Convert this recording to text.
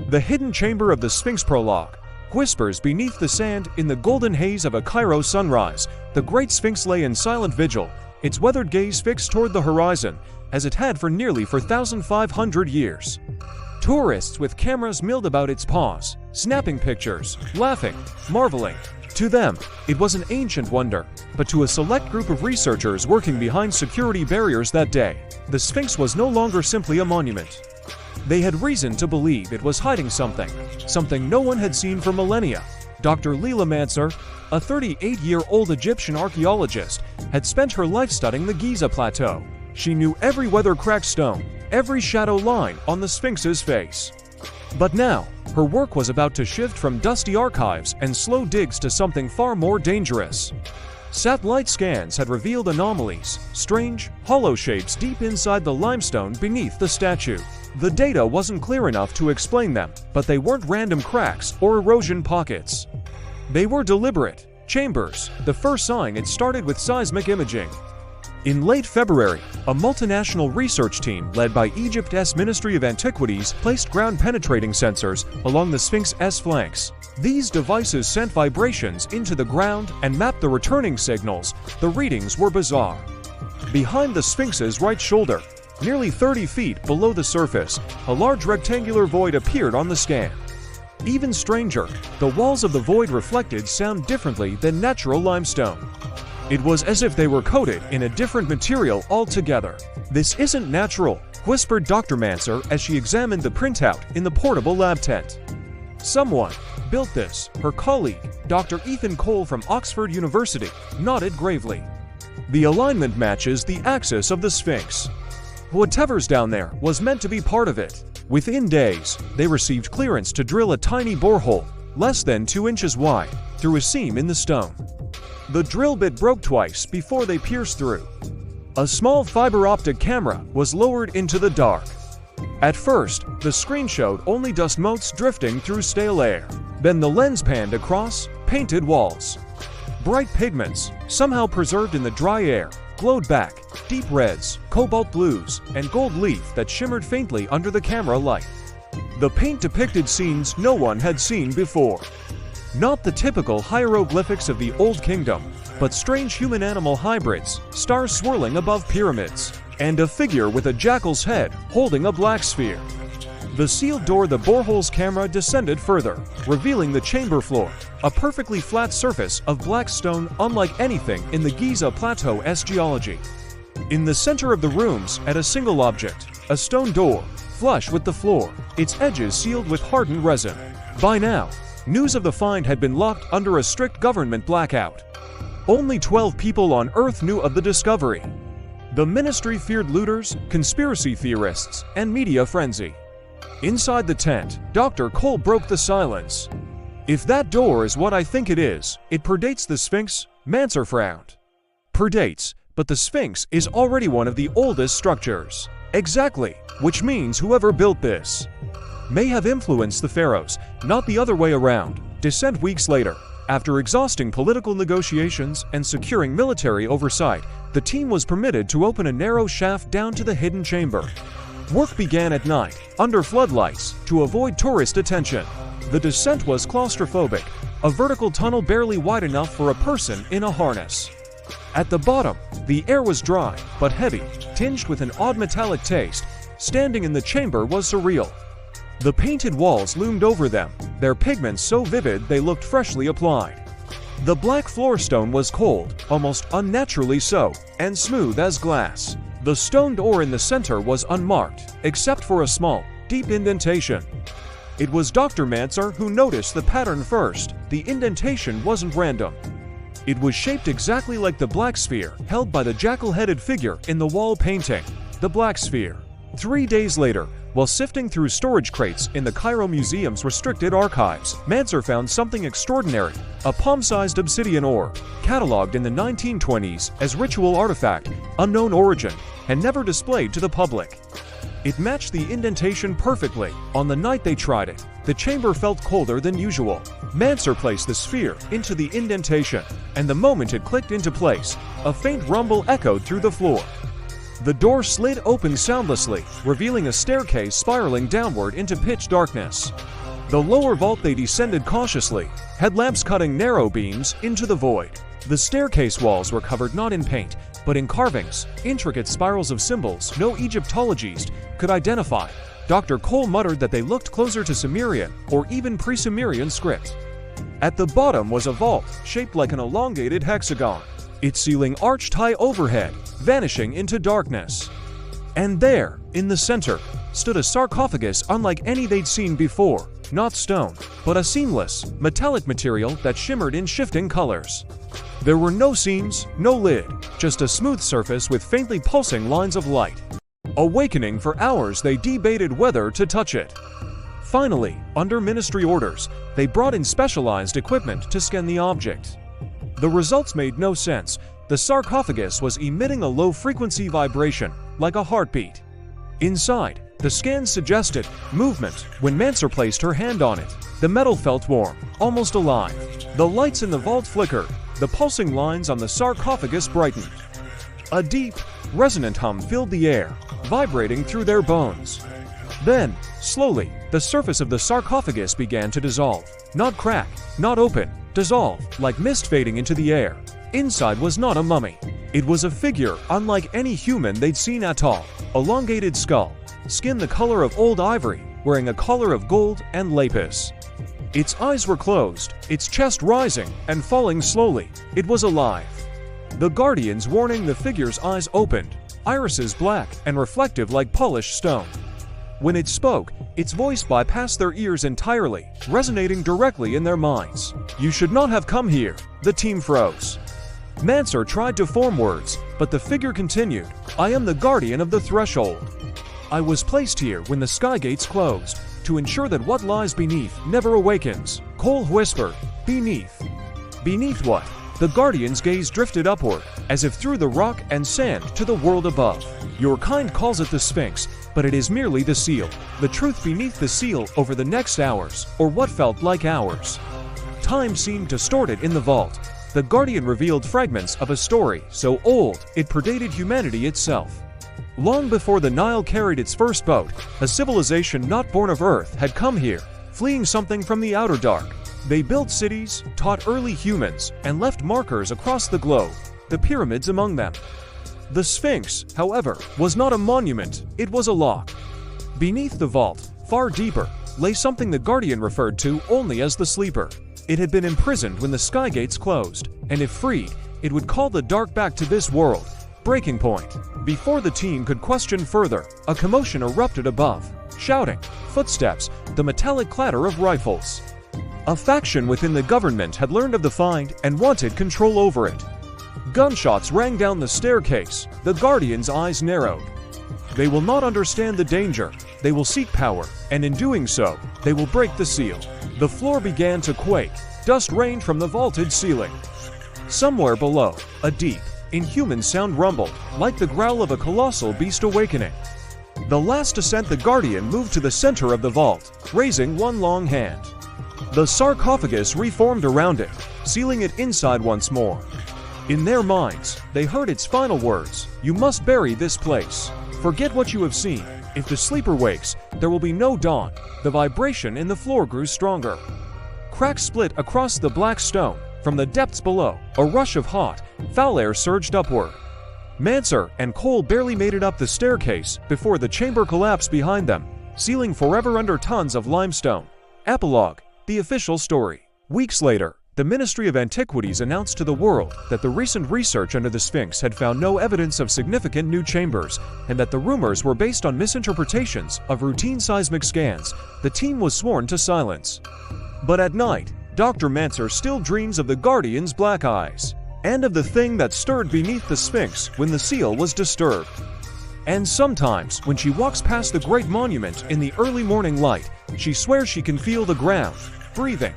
The hidden chamber of the Sphinx prologue whispers beneath the sand in the golden haze of a Cairo sunrise. The Great Sphinx lay in silent vigil, its weathered gaze fixed toward the horizon, as it had for nearly 4,500 years. Tourists with cameras milled about its paws, snapping pictures, laughing, marveling. To them, it was an ancient wonder, but to a select group of researchers working behind security barriers that day, the Sphinx was no longer simply a monument. They had reason to believe it was hiding something no one had seen for millennia. Dr. Leela Mansour, a 38-year-old Egyptian archaeologist, had spent her life studying the Giza Plateau. She knew every weather-cracked stone, every shadow line on the Sphinx's face. But now, her work was about to shift from dusty archives and slow digs to something far more dangerous. Satellite scans had revealed anomalies, strange, hollow shapes deep inside the limestone beneath the statue. The data wasn't clear enough to explain them, but they weren't random cracks or erosion pockets. They were deliberate chambers, the first sign it started with seismic imaging. In late February, a multinational research team led by Egypt's Ministry of Antiquities placed ground-penetrating sensors along the Sphinx's flanks. These devices sent vibrations into the ground and mapped the returning signals. The readings were bizarre. Behind the Sphinx's right shoulder, nearly 30 feet below the surface, a large rectangular void appeared on the scan. Even stranger, the walls of the void reflected sound differently than natural limestone. It was as if they were coated in a different material altogether. "This isn't natural," whispered Dr. Mansour as she examined the printout in the portable lab tent. "Someone built this," her colleague, Dr. Ethan Cole from Oxford University, nodded gravely. "The alignment matches the axis of the Sphinx. Whatever's down there was meant to be part of it." Within days, they received clearance to drill a tiny borehole, less than 2 inches wide, through a seam in the stone. The drill bit broke twice before they pierced through. A small fiber optic camera was lowered into the dark. At first, the screen showed only dust motes drifting through stale air. Then the lens panned across painted walls. Bright pigments, somehow preserved in the dry air, glowed back, deep reds, cobalt blues, and gold leaf that shimmered faintly under the camera light. The paint depicted scenes no one had seen before. Not the typical hieroglyphics of the Old Kingdom, but strange human-animal hybrids, stars swirling above pyramids, and a figure with a jackal's head holding a black sphere. The sealed door of the borehole's camera descended further, revealing the chamber floor, a perfectly flat surface of black stone unlike anything in the Giza Plateau's geology. In the center of the rooms, at a single object, a stone door, flush with the floor, its edges sealed with hardened resin. By now, news of the find had been locked under a strict government blackout. Only 12 people on Earth knew of the discovery. The ministry feared looters, conspiracy theorists, and media frenzy. Inside the tent, Dr. Cole broke the silence. "If that door is what I think it is, it predates the Sphinx," Mansour frowned. "Predates, but the Sphinx is already one of the oldest structures." "Exactly, which means whoever built this may have influenced the pharaohs, not the other way around." Descent weeks later, after exhausting political negotiations and securing military oversight, the team was permitted to open a narrow shaft down to the hidden chamber. Work began at night, under floodlights, to avoid tourist attention. The descent was claustrophobic, a vertical tunnel barely wide enough for a person in a harness. At the bottom, the air was dry, but heavy, tinged with an odd metallic taste. Standing in the chamber was surreal. The painted walls loomed over them, their pigments so vivid they looked freshly applied. The black floor stone was cold, almost unnaturally so, and smooth as glass. The stone door in the center was unmarked, except for a small, deep indentation. It was Dr. Mansour who noticed the pattern first. The indentation wasn't random. It was shaped exactly like the black sphere held by the jackal-headed figure in the wall painting. The black sphere. 3 days later, while sifting through storage crates in the Cairo Museum's restricted archives, Mansour found something extraordinary: a palm-sized obsidian ore, catalogued in the 1920s as ritual artifact, unknown origin, and never displayed to the public. It matched the indentation perfectly. On the night they tried it, the chamber felt colder than usual. Mansour placed the sphere into the indentation, and the moment it clicked into place, a faint rumble echoed through the floor. The door slid open soundlessly, revealing a staircase spiraling downward into pitch darkness. The lower vault they descended cautiously, headlamps cutting narrow beams into the void. The staircase walls were covered not in paint, but in carvings, intricate spirals of symbols no Egyptologist could identify. Dr. Cole muttered that they looked closer to Sumerian or even pre-Sumerian script. At the bottom was a vault, shaped like an elongated hexagon, its ceiling arched high overhead, vanishing into darkness. And there, in the center, stood a sarcophagus unlike any they'd seen before, not stone, but a seamless, metallic material that shimmered in shifting colors. There were no seams, no lid, just a smooth surface with faintly pulsing lines of light. Awakening for hours, they debated whether to touch it. Finally, under ministry orders, they brought in specialized equipment to scan the object. The results made no sense. The sarcophagus was emitting a low-frequency vibration, like a heartbeat. Inside, the scans suggested movement. When Manser placed her hand on it, the metal felt warm, almost alive. The lights in the vault flickered. The pulsing lines on the sarcophagus brightened. A deep, resonant hum filled the air, vibrating through their bones. Then, slowly, the surface of the sarcophagus began to dissolve. Not crack, not open, dissolve, like mist fading into the air. Inside was not a mummy. It was a figure unlike any human they'd seen at all. Elongated skull, skin the color of old ivory, wearing a collar of gold and lapis. Its eyes were closed, its chest rising and falling slowly. It was alive. The guardians warning the figure's eyes opened, irises black and reflective like polished stone. When it spoke, its voice bypassed their ears entirely, resonating directly in their minds. "You should not have come here." The team froze. Manser tried to form words, but the figure continued, "I am the guardian of the threshold. I was placed here when the sky gates closed, to ensure that what lies beneath never awakens." Cole whispered, "Beneath." Beneath what? The guardian's gaze drifted upward, as if through the rock and sand to the world above. "Your kind calls it the Sphinx, but it is merely the seal. The truth beneath the seal over the next hours, or what felt like hours." Time seemed distorted in the vault. The guardian revealed fragments of a story so old it predated humanity itself. Long before the Nile carried its first boat, a civilization not born of Earth had come here, fleeing something from the outer dark. They built cities, taught early humans, and left markers across the globe, the pyramids among them. The Sphinx, however, was not a monument, it was a lock. Beneath the vault, far deeper, lay something the Guardian referred to only as the Sleeper. It had been imprisoned when the sky gates closed, and if freed, it would call the dark back to this world. Breaking point. Before the team could question further, a commotion erupted above. Shouting, footsteps, the metallic clatter of rifles. A faction within the government had learned of the find and wanted control over it. Gunshots rang down the staircase. The Guardian's eyes narrowed. They will not understand the danger. They will seek power, and in doing so, they will break the seal. The floor began to quake. Dust rained from the vaulted ceiling. Somewhere below, a deep, inhuman sound rumbled, like the growl of a colossal beast awakening. The last ascent, the Guardian moved to the center of the vault, raising one long hand. The sarcophagus reformed around it, sealing it inside once more. In their minds, they heard its final words, "You must bury this place. Forget what you have seen. If the sleeper wakes, there will be no dawn." The vibration in the floor grew stronger. Cracks split across the black stone. From the depths below, a rush of hot, foul air surged upward. Manser and Cole barely made it up the staircase before the chamber collapsed behind them, sealing forever under tons of limestone. Epilogue: the official story. Weeks later, the Ministry of Antiquities announced to the world that the recent research under the Sphinx had found no evidence of significant new chambers, and that the rumors were based on misinterpretations of routine seismic scans. The team was sworn to silence. But at night, Dr. Manser still dreams of the Guardian's black eyes, and of the thing that stirred beneath the Sphinx when the seal was disturbed. And sometimes, when she walks past the great monument in the early morning light, she swears she can feel the ground, breathing,